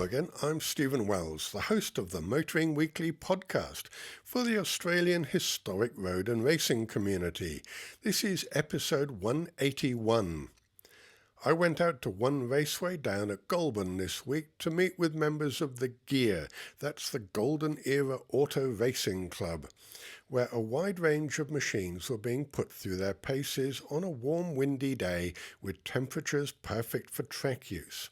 Hello again, I'm Stephen Wells, the host of the Motoring Weekly podcast for the Australian Historic Road and Racing community. This is episode 181. I went out to One Raceway down at Goulburn this week to meet with members of the GEAR, that's the Golden Era Auto Racing Club, where a wide range of machines were being put through their paces on a warm, windy day with temperatures perfect for track use.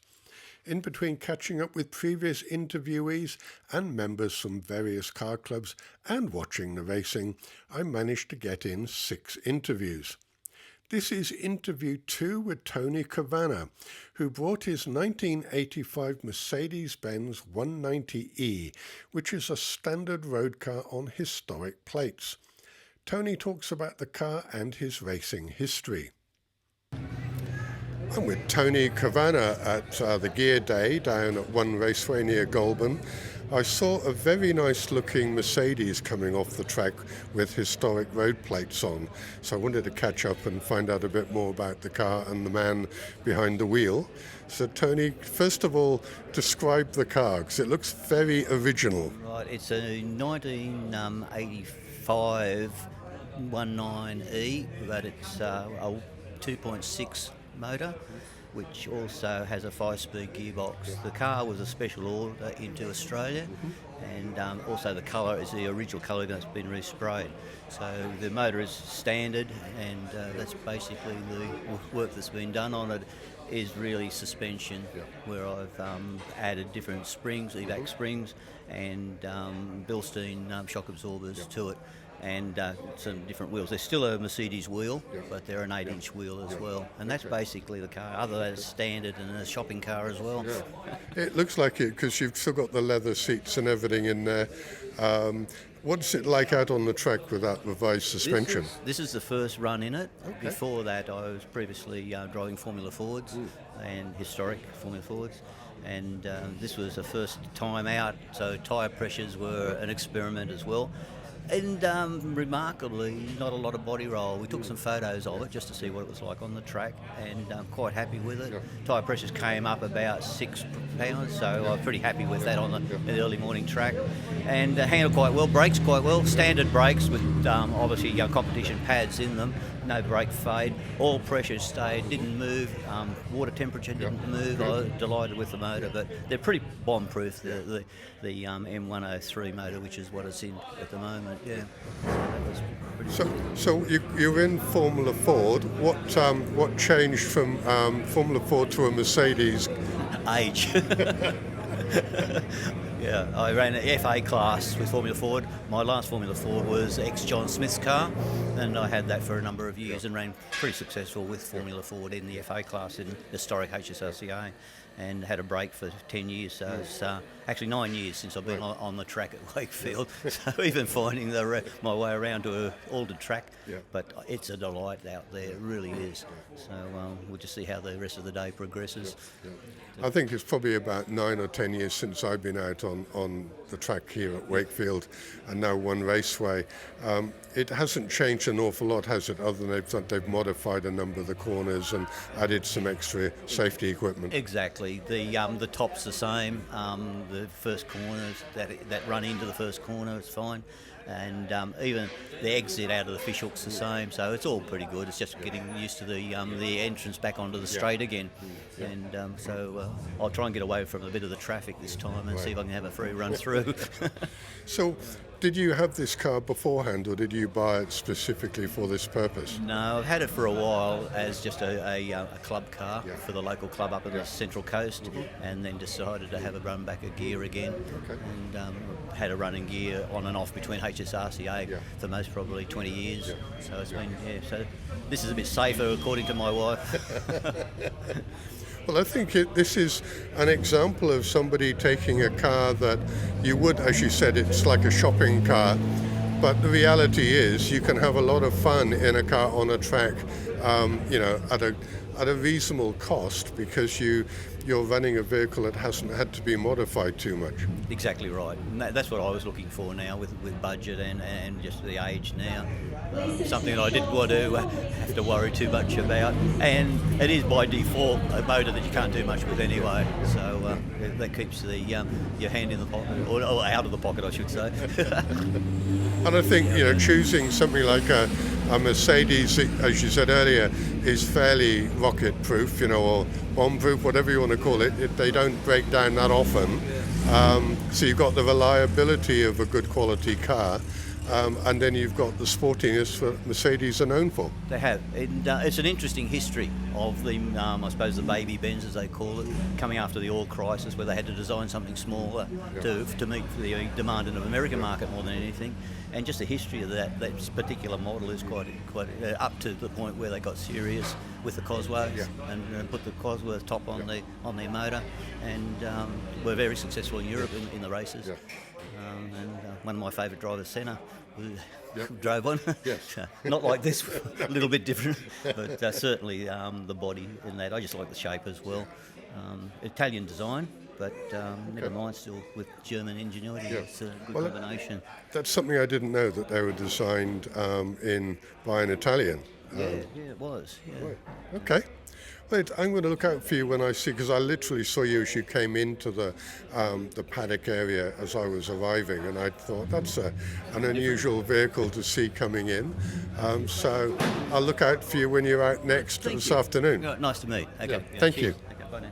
In between catching up with previous interviewees and members from various car clubs and watching the racing, I managed to get in 6 interviews. This is interview 2 with Tony Cavanagh, who brought his 1985 Mercedes-Benz 190E, which is a standard road car on historic plates. Tony talks about the car and his racing history. I'm with Tony Cavanagh at the Gear Day down at One Raceway near Goulburn. I saw a very nice looking Mercedes coming off the track with historic road plates on, so I wanted to catch up and find out a bit more about the car and the man behind the wheel. So Tony, first of all, describe the car because it looks very original. Right, it's a 1985 190E, but it's a 2.6 motor, which also has a 5-speed gearbox. The car was a special order into Australia, and also the colour is the original colour that's been resprayed. So the motor is standard, and that's basically the work that's been done on it is really suspension, where I've added different springs, evac springs, and Bilstein shock absorbers to it. And some different wheels. They're still a Mercedes wheel, but they're an 8-inch wheel as well. And that's basically the car, other than standard and a shopping car as well. Yeah. It looks like it because you've still got the leather seats and everything in there. What's it like out on the track with that revised suspension? This is the first run in it. Okay. Before that, I was previously driving Formula Fords and historic Formula Fords. And this was the first time out, so tyre pressures were an experiment as well. And remarkably, not a lot of body roll. We took some photos of it just to see what it was like on the track, and I'm quite happy with it. Tyre pressures came up about 6 pounds, so I was pretty happy with that on the early morning track. And handled quite well, brakes quite well, standard brakes with obviously competition pads in them. No brake fade, all pressure stayed, didn't move, water temperature didn't move. I was delighted with the motor, but they're pretty bomb-proof, the M103 motor, which is what it's in at the moment. Yeah, that was pretty So you're in Formula Ford. What changed from Formula Ford to a Mercedes? Age. Yeah, I ran an FA class with Formula Ford. My last Formula Ford was ex-John Smith's car, and I had that for a number of years and ran pretty successful with Formula Ford in the FA class in historic HSRCA, and had a break for 10 years. So it's actually 9 years since I've been on the track at Wakefield. So even finding my way around to an altered track, but it's a delight out there, it really is. So we'll just see how the rest of the day progresses. I think it's probably about 9 or 10 years since I've been out on the track here at Wakefield and now One Raceway. It hasn't changed an awful lot, has it, other than they've modified a number of the corners and added some extra safety equipment? Exactly. The top's the same. The first corners that run into the first corner is fine. And even the exit out of the fishhook's the same, so it's all pretty good. It's just getting used to the entrance back onto the straight again, and so I'll try and get away from a bit of the traffic this time and see if I can have a free run through. So, did you have this car beforehand, or did you buy it specifically for this purpose? No, I've had it for a while as just a club car for the local club up at the Central Coast, and then decided to have a run back at Gear again, and had a run in Gear on and off between HSRCA for most probably 20 years. So it's been, so this is a bit safer according to my wife. Well, I think this is an example of somebody taking a car that you would, as you said, it's like a shopping car, but the reality is you can have a lot of fun in a car on a track at a reasonable cost, because you're running a vehicle that hasn't had to be modified too much. Exactly right. And that's what I was looking for now with budget and just the age now. Something that I didn't want to have to worry too much about. And it is by default a motor that you can't do much with anyway. So that keeps your hand in the pocket, or out of the pocket, I should say. And I think, choosing something like a Mercedes, as you said earlier, is fairly rocket-proof, or bomb-proof, whatever you want to call it. They don't break down that often. So you've got the reliability of a good quality car, and then you've got the sportiness that Mercedes are known for. They have. And it's an interesting history of the, I suppose, the baby Benz, as they call it, coming after the oil crisis, where they had to design something smaller to meet the demand in the American market more than anything. And just the history of that particular model is quite up to the point where they got serious with the Cosworths and put the Cosworth top on their motor, and were very successful in Europe in the races. Yeah. And one of my favourite drivers, Senna, drove one. Yes. Not like this, a little bit different, but certainly the body in that. I just like the shape as well. Italian design, but never mind, still with German ingenuity. Yeah. It's a good combination. That's something I didn't know, that they were designed by an Italian. Yeah, it was. Yeah. Right. Okay. Wait, I'm going to look out for you when I see, because I literally saw you as you came into the paddock area as I was arriving, and I thought that's an unusual vehicle to see coming in. So I'll look out for you when you're out next this afternoon. Nice to meet. Okay. Yeah. Thank you. Okay, bye now.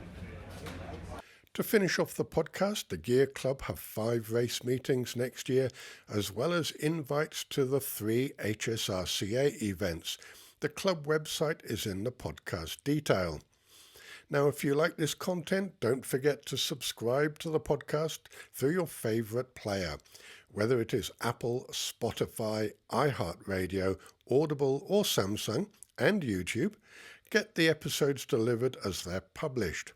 To finish off the podcast, the Gear Club have 5 race meetings next year, as well as invites to the 3 HSRCA events. The club website is in the podcast detail. Now, if you like this content, don't forget to subscribe to the podcast through your favourite player, whether it is Apple, Spotify, iHeartRadio, Audible or Samsung, and YouTube. Get the episodes delivered as they're published.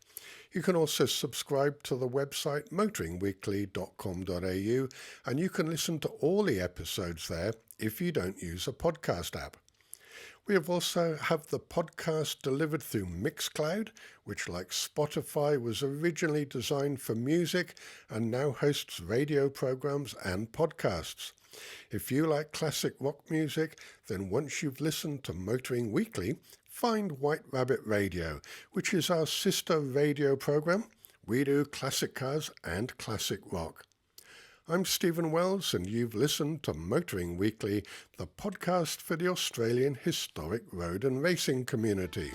You can also subscribe to the website motoringweekly.com.au, and you can listen to all the episodes there if you don't use a podcast app. We also have the podcast delivered through Mixcloud, which, like Spotify, was originally designed for music and now hosts radio programs and podcasts. If you like classic rock music, then once you've listened to Motoring Weekly, find White Rabbit Radio, which is our sister radio program. We do classic cars and classic rock. I'm Stephen Wells, and you've listened to Motoring Weekly, the podcast for the Australian historic road and racing community.